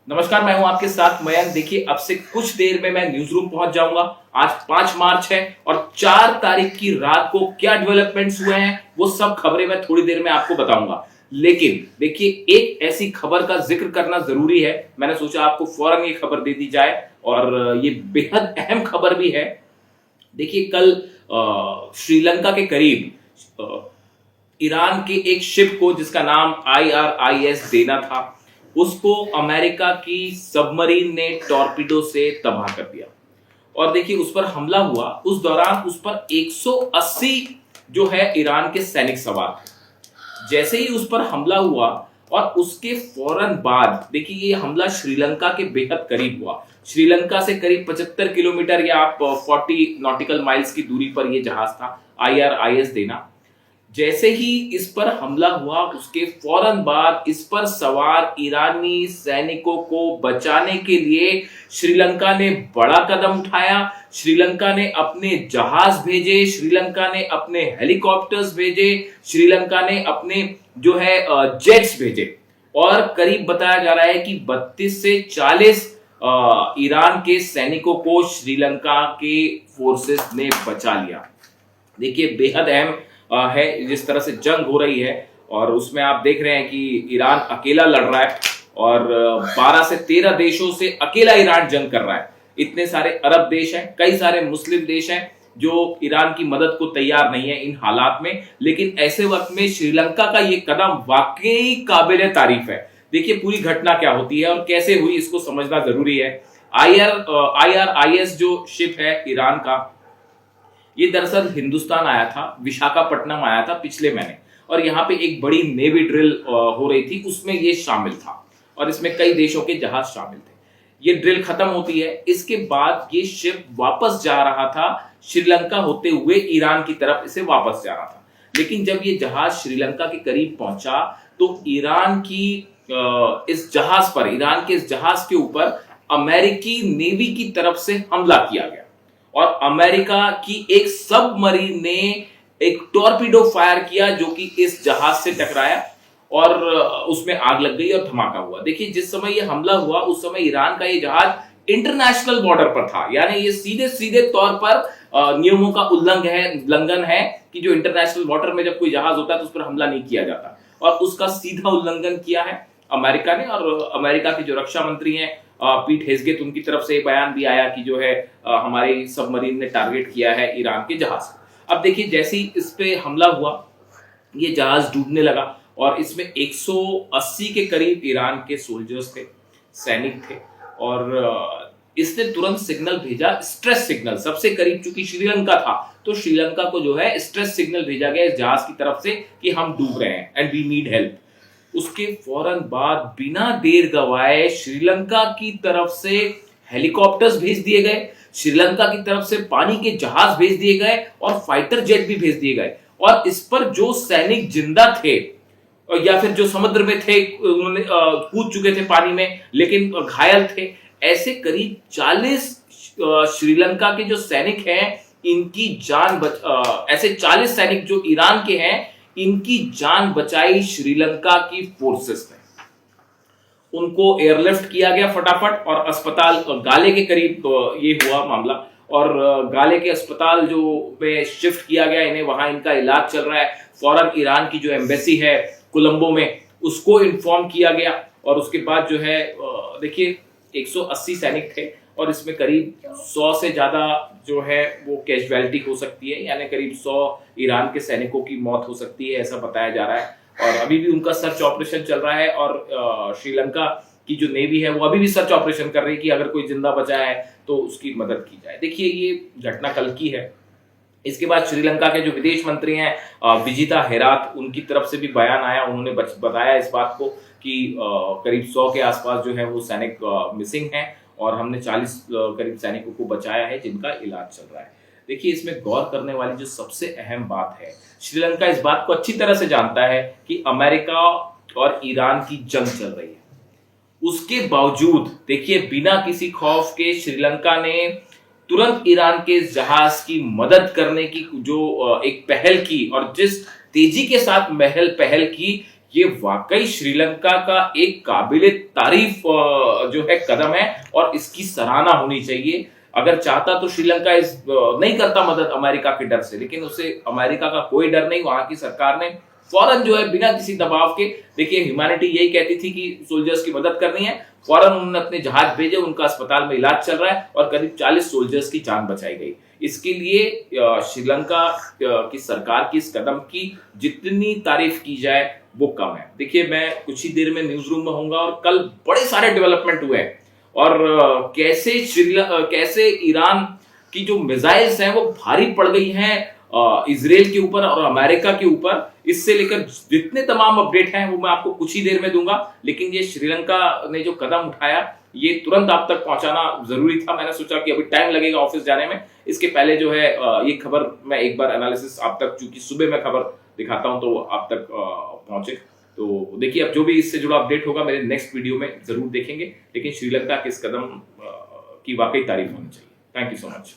नमस्कार, मैं हूं आपके साथ मयंक। देखिए, अब से कुछ देर में मैं न्यूज रूम पहुंच जाऊंगा। आज 5 मार्च है और 4 तारीख की रात को क्या डेवलपमेंट्स हुए हैं वो सब खबरें मैं थोड़ी देर में आपको बताऊंगा। लेकिन देखिए, एक ऐसी खबर का जिक्र करना जरूरी है। मैंने सोचा आपको फौरन ये खबर दे दी जाए और ये बेहद अहम खबर भी है। देखिए, कल श्रीलंका के करीब ईरान के एक शिप को, जिसका नाम IRIS देना था, उसको अमेरिका की सबमरीन ने टॉर्पीडो से तबाह कर दिया। और देखिए, उस पर हमला हुआ। उस दौरान उस पर 180 जो है ईरान के सैनिक सवार थे। जैसे ही उस पर हमला हुआ और उसके फौरन बाद देखिए, ये हमला श्रीलंका के बेहद करीब हुआ। श्रीलंका से करीब 75 किलोमीटर या आप 40 नॉटिकल माइल्स की दूरी पर यह जहाज था IRIS देना। जैसे ही इस पर हमला हुआ, उसके फौरन बाद इस पर सवार ईरानी सैनिकों को बचाने के लिए श्रीलंका ने बड़ा कदम उठाया। श्रीलंका ने अपने जहाज भेजे, श्रीलंका ने अपने हेलीकॉप्टर्स भेजे, श्रीलंका ने अपने जो है जेट्स भेजे। और करीब बताया जा रहा है कि 32 से 40 ईरान के सैनिकों को श्रीलंका के फोर्सेस ने बचा लिया। देखिए, बेहद अहम है जिस तरह से जंग हो रही है। और उसमें आप देख रहे हैं कि ईरान अकेला लड़ रहा है और 12 से 13 देशों से अकेला ईरान जंग कर रहा है। इतने सारे अरब देश हैं, कई सारे मुस्लिम देश हैं जो ईरान की मदद को तैयार नहीं है इन हालात में। लेकिन ऐसे वक्त में श्रीलंका का ये कदम वाकई काबिल तारीफ है। देखिए, पूरी घटना क्या होती है और कैसे हुई, इसको समझना जरूरी है। IRIS जो शिप है ईरान का, ये दरअसल हिंदुस्तान आया था, विशाखापट्टनम आया था पिछले महीने। और यहाँ पे एक बड़ी नेवी ड्रिल हो रही थी, उसमें ये शामिल था और इसमें कई देशों के जहाज शामिल थे। ये ड्रिल खत्म होती है, इसके बाद ये शिप वापस जा रहा था श्रीलंका होते हुए, ईरान की तरफ इसे वापस जा रहा था। लेकिन जब ये जहाज श्रीलंका के करीब पहुंचा तो ईरान की इस जहाज पर, ईरान के इस जहाज के ऊपर अमेरिकी नेवी की तरफ से हमला किया गया और अमेरिका की एक सबमरीन ने एक टॉर्पीडो फायर किया जो कि इस जहाज से टकराया और उसमें आग लग गई और धमाका हुआ। देखिए, जिस समय यह हमला हुआ उस समय ईरान का यह जहाज इंटरनेशनल बॉर्डर पर था, यानी ये सीधे सीधे तौर पर नियमों का उल्लंघन है कि जो इंटरनेशनल बॉर्डर में जब कोई जहाज होता है तो उस पर हमला नहीं किया जाता। और उसका सीधा उल्लंघन किया है अमेरिका ने। और अमेरिका के जो रक्षा मंत्री हैं पीट हेग्सेट, उनकी तरफ से बयान भी आया कि जो है हमारे सबमरीन ने टारगेट किया है ईरान के जहाज को। अब देखिए, जैसे ही इस पे हमला हुआ ये जहाज डूबने लगा और इसमें 180 के करीब ईरान के सोल्जर्स थे, सैनिक थे। और इसने तुरंत सिग्नल भेजा, स्ट्रेस सिग्नल। सबसे करीब चूंकि श्रीलंका था तो श्रीलंका को जो है स्ट्रेस सिग्नल भेजा गया इस जहाज की तरफ से कि हम डूब रहे हैं एंड वी नीड हेल्प। उसके फौरन बाद बिना देर गवाए श्रीलंका की तरफ से हेलीकॉप्टर्स भेज दिए गए, श्रीलंका की तरफ से पानी के जहाज भेज दिए गए और फाइटर जेट भी भेज दिए गए। और इस पर जो सैनिक जिंदा थे या फिर जो समुद्र में थे, उन्होंने कूद चुके थे पानी में लेकिन घायल थे, ऐसे करीब 40 श्रीलंका के जो सैनिक हैं इनकी जान ऐसे 40 सैनिक जो ईरान के हैं इनकी जान बचाई श्रीलंका की फोर्सेस ने। उनको एयरलिफ्ट किया गया फटाफट और अस्पताल गाले के करीब ये हुआ मामला। और गाले के अस्पताल जो में शिफ्ट किया गया इन्हें, वहां इनका इलाज चल रहा है। फौरन ईरान की जो एम्बेसी है कोलंबो में उसको इन्फॉर्म किया गया। और उसके बाद जो है देखिए, 180 सैनिक थे और इसमें करीब 100 से ज्यादा जो है वो कैजुअलिटी हो सकती है, यानी करीब 100 ईरान के सैनिकों की मौत हो सकती है, ऐसा बताया जा रहा है। और अभी भी उनका सर्च ऑपरेशन चल रहा है और श्रीलंका की जो नेवी है वो अभी भी सर्च ऑपरेशन कर रही है कि अगर कोई जिंदा बचा है तो उसकी मदद की जाए। देखिए, ये घटना कल की है। इसके बाद श्रीलंका के जो विदेश मंत्री हैं विजिता हेरात, उनकी तरफ से भी बयान आया। उन्होंने बताया इस बात को कि करीब 100 के आसपास जो है वो सैनिक मिसिंग हैं और हमने 40 करीब सैनिकों को बचाया है जिनका इलाज चल रहा है। देखिए, इसमें गौर करने वाली जो सबसे अहम बात है, श्रीलंका इस बात को अच्छी तरह से जानता है कि अमेरिका और ईरान की जंग चल रही है। उसके बावजूद देखिए, बिना किसी खौफ के श्रीलंका ने तुरंत ईरान के जहाज की मदद करने की जो एक पहल की और जिस तेजी के साथ पहल की ये वाकई श्रीलंका का एक काबिले तारीफ जो है कदम है और इसकी सराहना होनी चाहिए। अगर चाहता तो श्रीलंका इस नहीं करता मदद अमेरिका के डर से, लेकिन उसे अमेरिका का कोई डर नहीं। वहां की सरकार ने फौरन जो है बिना किसी दबाव के, देखिए ह्यूमैनिटी यही कहती थी कि सोल्जर्स की मदद करनी है, फौरन उन्होंने अपने जहाज भेजे, उनका अस्पताल में इलाज चल रहा है और करीब 40 सोल्जर्स की जान बचाई गई। इसके लिए श्रीलंका की सरकार की इस कदम की जितनी तारीफ की जाए वो कम है। देखिए मैं कुछ ही देर में न्यूज रूम में होऊंगा और कल बड़े सारे डेवलपमेंट हुए हैं और कैसे ईरान की जो मिसाइल्स हैं वो भारी पड़ गई हैं इजराइल के ऊपर और अमेरिका के ऊपर। इससे लेकर जितने तमाम अपडेट हैं वो मैं आपको कुछ ही देर में दूंगा, लेकिन ये श्रीलंका ने जो कदम उठाया ये तुरंत आप तक पहुंचाना जरूरी था। मैंने सोचा कि अभी टाइम लगेगा ऑफिस जाने में, इसके पहले जो है ये खबर मैं एक बार एनालिसिस आप तक, चूंकि सुबह मैं खबर दिखाता हूं तो आप तक पहुंचे। तो देखिए अब जो भी इससे जुड़ा अपडेट होगा मेरे नेक्स्ट वीडियो में जरूर देखेंगे, लेकिन श्रीलंका के इस कदम की वाकई तारीफ होनी चाहिए। Thank you so much.